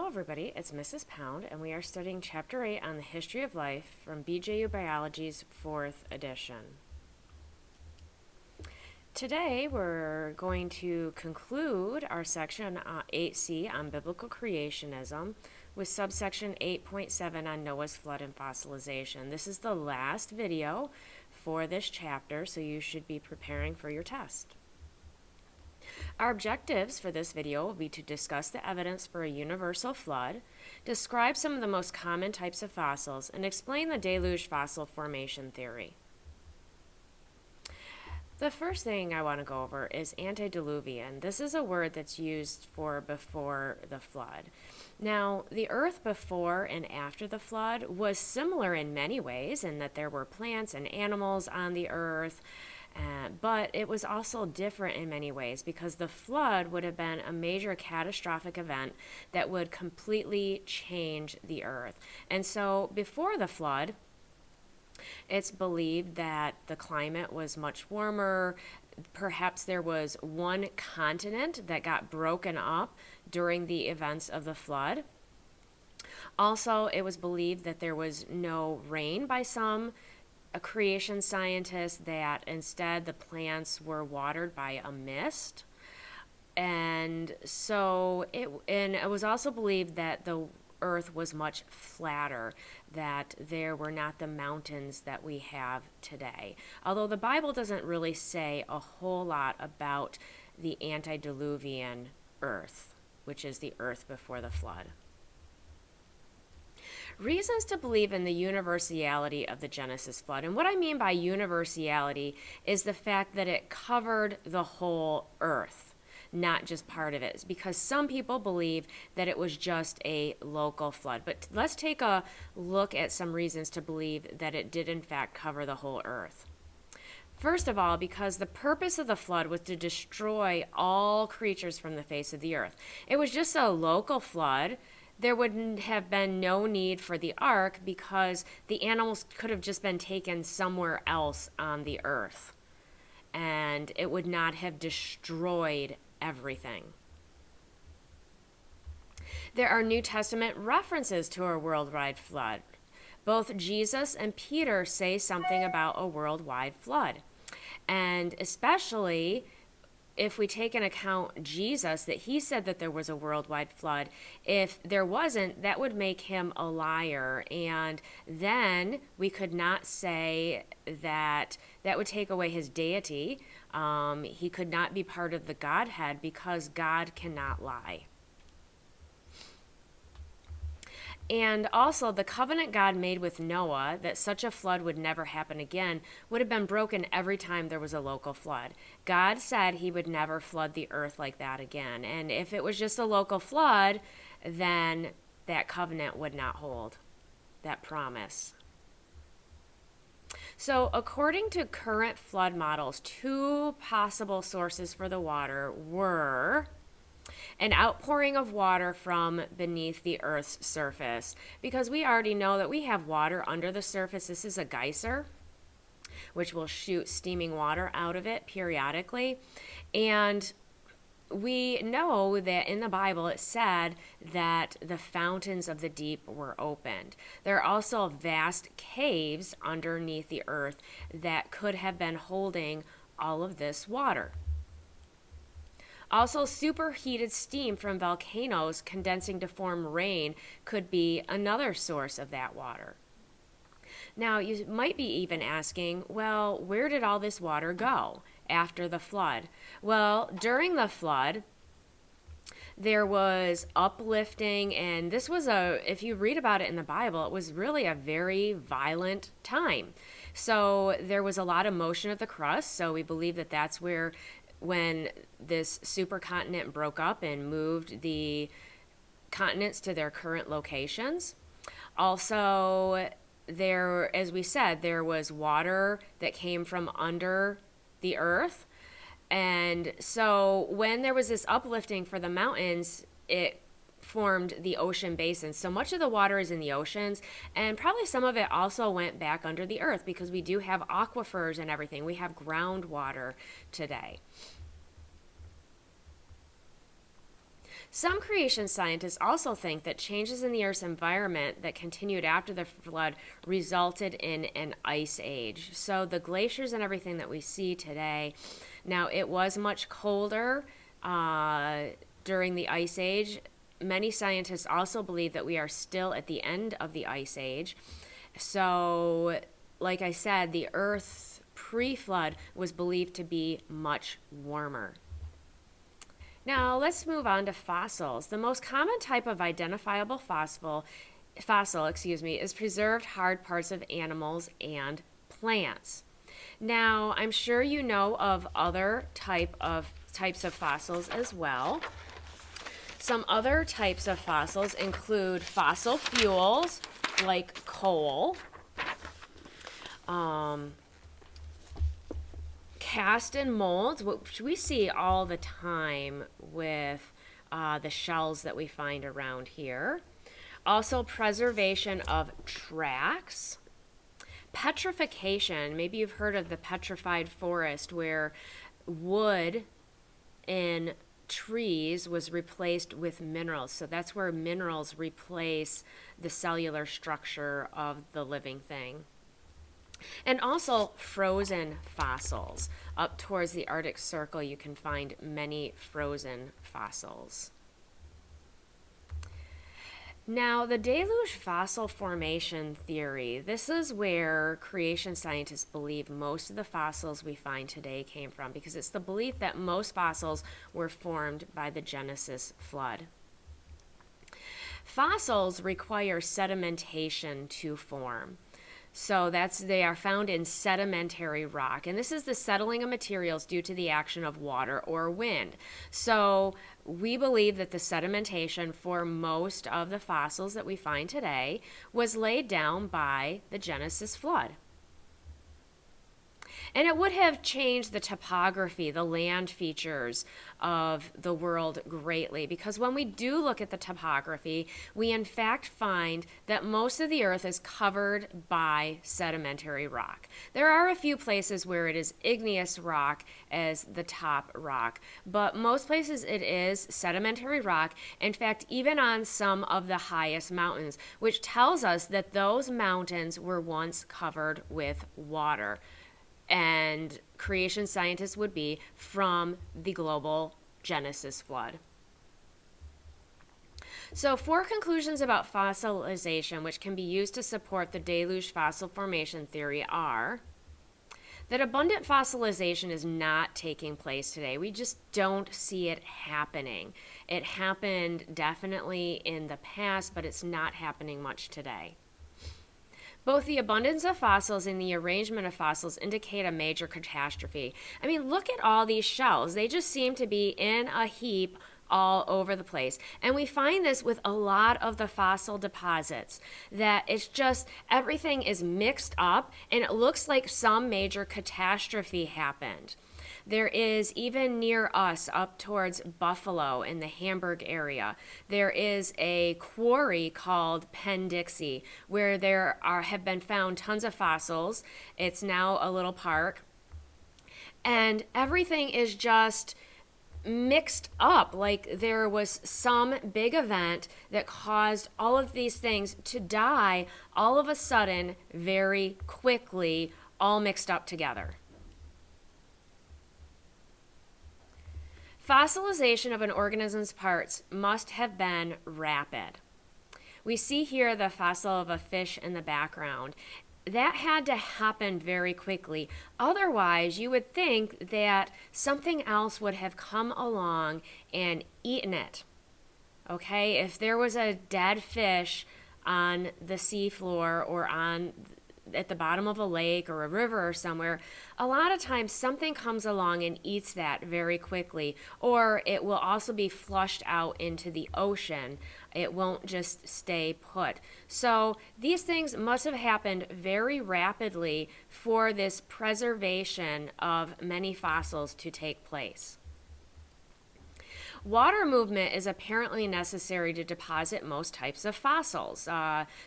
everybody, it's Mrs. Pound, and we are studying Chapter 8 on the History of Life from BJU Biology's 4th edition. Today, we're going to conclude our section 8C on biblical creationism with subsection 8.7 on Noah's flood and fossilization. This is the last video for this chapter, so you should be preparing for your test. Our objectives for this video will be to discuss the evidence for a universal flood, describe some of the most common types of fossils, and explain the deluge fossil formation theory. The first thing I want to go over is antediluvian. This is a word that's used for before the flood. Now, the earth before and after the flood was similar in many ways in that there were plants and animals on the earth, but it was also different in many ways because the flood would have been a major catastrophic event that would completely change the earth. And so before the flood, it's believed that the climate was much warmer. Perhaps there was one continent that got broken up during the events of the flood. Also, it was believed that there was no rain by some creation scientists, that instead the plants were watered by a mist. And so it was also believed that the earth was much flatter, that there were not the mountains that we have today. Although the Bible doesn't really say a whole lot about the antediluvian earth, which is the earth before the flood. Reasons to believe in the universality of the Genesis flood. And what I mean by universality is the fact that it covered the whole earth, not just part of it, because some people believe that it was just a local flood. But let's take a look at some reasons to believe that it did in fact cover the whole earth. First of all, because the purpose of the flood was to destroy all creatures from the face of the earth. It was just a local flood. There would have been no need for the ark because the animals could have just been taken somewhere else on the earth, and it would not have destroyed everything. There are New Testament references to a worldwide flood. Both Jesus and Peter say something about a worldwide flood, and especially if we take into account Jesus, that he said that there was a worldwide flood. If there wasn't, that would make him a liar. And then we could not say that would take away his deity. He could not be part of the Godhead because God cannot lie. And also, the covenant God made with Noah that such a flood would never happen again would have been broken every time there was a local flood. God said he would never flood the earth like that again. And if it was just a local flood, then that covenant would not hold, that promise. So according to current flood models, two possible sources for the water were an outpouring of water from beneath the Earth's surface, because we already know that we have water under the surface. This is a geyser, which will shoot steaming water out of it periodically. And we know that in the Bible it said that the fountains of the deep were opened. There are also vast caves underneath the earth that could have been holding all of this water. Also, superheated steam from volcanoes condensing to form rain could be another source of that water. Now, you might be even asking, well, where did all this water go after the flood? Well, during the flood, there was uplifting, and this was if you read about it in the Bible, it was really a very violent time. So there was a lot of motion of the crust, so we believe that that's where, when this supercontinent broke up and moved the continents to their current locations. Also, there, as we said, there was water that came from under the earth. And so when there was this uplifting for the mountains, it formed the ocean basin. So much of the water is in the oceans, and probably some of it also went back under the earth because we do have aquifers and everything. We have groundwater today. Some creation scientists also think that changes in the Earth's environment that continued after the flood resulted in an ice age. So the glaciers and everything that we see today, now it was much colder during the ice age. Many scientists also believe that we are still at the end of the ice age. So, like I said, the Earth pre-flood was believed to be much warmer. Now, let's move on to fossils. The most common type of identifiable fossil, is preserved hard parts of animals and plants. Now, I'm sure you know of other types of fossils as well. Some other types of fossils include fossil fuels like coal, cast and molds, which we see all the time with the shells that we find around here. Also, preservation of tracks. Petrification, maybe you've heard of the petrified forest where wood in trees was replaced with minerals. So that's where minerals replace the cellular structure of the living thing. And also frozen fossils. Up towards the Arctic Circle, you can find many frozen fossils. Now, the deluge fossil formation theory, this is where creation scientists believe most of the fossils we find today came from, because it's the belief that most fossils were formed by the Genesis flood. Fossils require sedimentation to form. So they are found in sedimentary rock. And this is the settling of materials due to the action of water or wind. So we believe that the sedimentation for most of the fossils that we find today was laid down by the Genesis flood. And it would have changed the topography, the land features of the world greatly, because when we do look at the topography, we in fact find that most of the Earth is covered by sedimentary rock. There are a few places where it is igneous rock as the top rock, but most places it is sedimentary rock. In fact, even on some of the highest mountains, which tells us that those mountains were once covered with water. And creation scientists would be from the global Genesis flood. So 4 conclusions about fossilization which can be used to support the deluge fossil formation theory are that abundant fossilization is not taking place today. We just don't see it happening. It happened definitely in the past, but it's not happening much today. Both the abundance of fossils and the arrangement of fossils indicate a major catastrophe. I mean, look at all these shells. They just seem to be in a heap all over the place. And we find this with a lot of the fossil deposits, that it's just everything is mixed up and it looks like some major catastrophe happened. There is, even near us, up towards Buffalo in the Hamburg area, there is a quarry called Penn-Dixie where have been found tons of fossils. It's now a little park. And everything is just mixed up, like there was some big event that caused all of these things to die all of a sudden, very quickly, all mixed up together. Fossilization of an organism's parts must have been rapid. We see here the fossil of a fish in the background. That had to happen very quickly. Otherwise, you would think that something else would have come along and eaten it. Okay, if there was a dead fish on the seafloor or at the bottom of a lake or a river or somewhere, a lot of times something comes along and eats that very quickly, or it will also be flushed out into the ocean. It won't just stay put. So these things must have happened very rapidly for this preservation of many fossils to take place. Water movement is apparently necessary to deposit most types of fossils.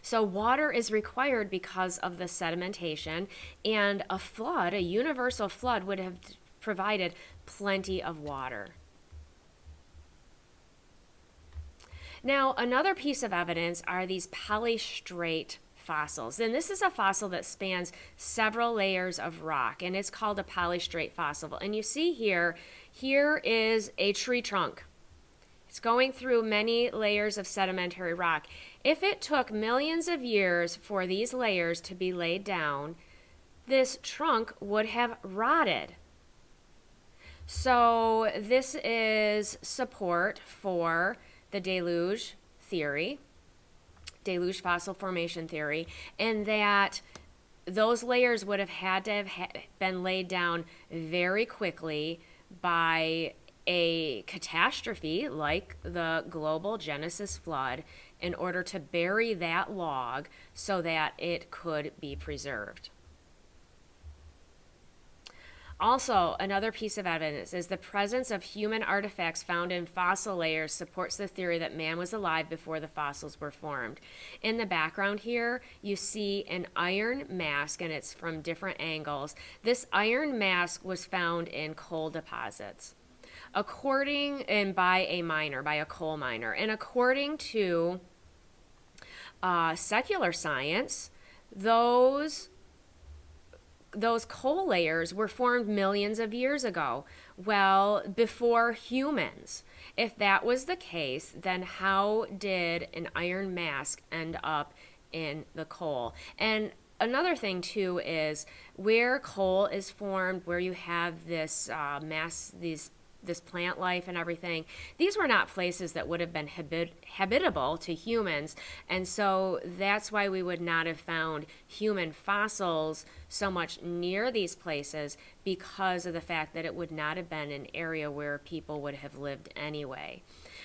So water is required because of the sedimentation, and a universal flood, would have provided plenty of water. Now, another piece of evidence are these polystrate fossils. And this is a fossil that spans several layers of rock, and it's called a polystrate fossil. And you see here is a tree trunk. It's going through many layers of sedimentary rock. If it took millions of years for these layers to be laid down, this trunk would have rotted. So this is support for the deluge theory, deluge fossil formation theory, and that those layers would have had to have been laid down very quickly by a catastrophe like the global Genesis flood in order to bury that log so that it could be preserved. Also, another piece of evidence is the presence of human artifacts found in fossil layers supports the theory that man was alive before the fossils were formed. In the background here, you see an iron mask, and it's from different angles. This iron mask was found in coal deposits. By a coal miner. And according to secular science, those coal layers were formed millions of years ago, well, before humans. If that was the case, then how did an iron mask end up in the coal? And another thing, too, is where coal is formed, where you have this this plant life and everything, these were not places that would have been habitable to humans. And so that's why we would not have found human fossils so much near these places, because of the fact that it would not have been an area where people would have lived anyway.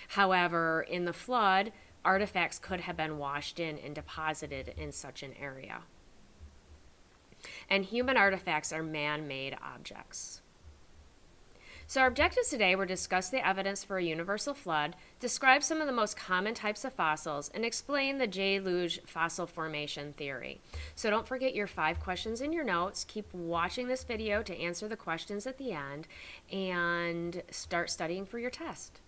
However, in the flood, artifacts could have been washed in and deposited in such an area. And human artifacts are man-made objects. So our objectives today were to discuss the evidence for a universal flood, describe some of the most common types of fossils, and explain the deluge fossil formation theory. So don't forget your 5 questions in your notes. Keep watching this video to answer the questions at the end, and start studying for your test.